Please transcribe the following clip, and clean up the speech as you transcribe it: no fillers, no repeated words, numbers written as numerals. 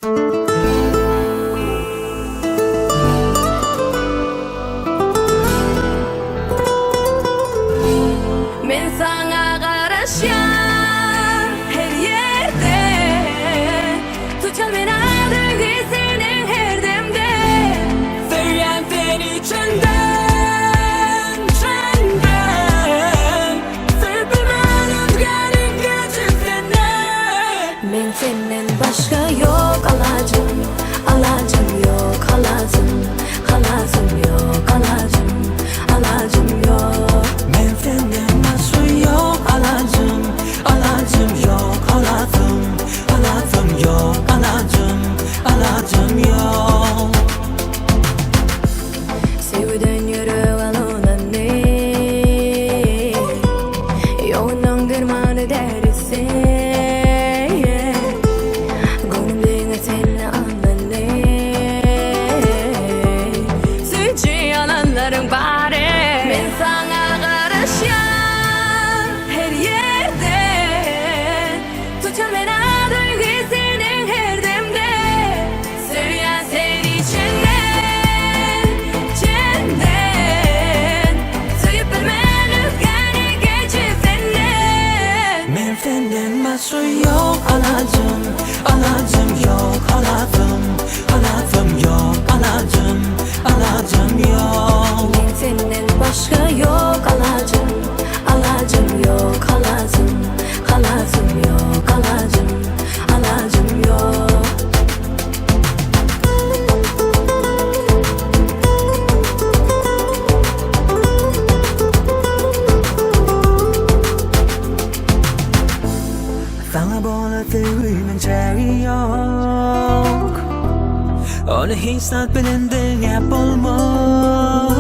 Men sana karışan her yerde Tutacağım ben adını senin her demde Söyleyen seni içinden Sevip bilmem rüzgarın gücü senden Men senden başka yok alacım Alacım yok alacım Alacım yok alacım Alacım yok Men senden başka yok alacım Alacım yok alacım Alacım yok alacım Alacım yok Sevden yürü alınan ne Yoğundan dermanı derisi Gönlümden seni anlan ne Sütçü yalanların bari Ben sana karışan her yerde Tutacağım ben adını senin her demde Söyleyen seni içinden Söyüp bilmem rüzgarı geçip senden Men senden başka yok alacım Alacım yok alacım Alacım yok alacım Alacım yok Ben senden başka yok alacım Alacım yok alacım Alacım yok alacım Alacım yok Sana böyle sevgimin çare yok Onu hiç tatmin yapılmaz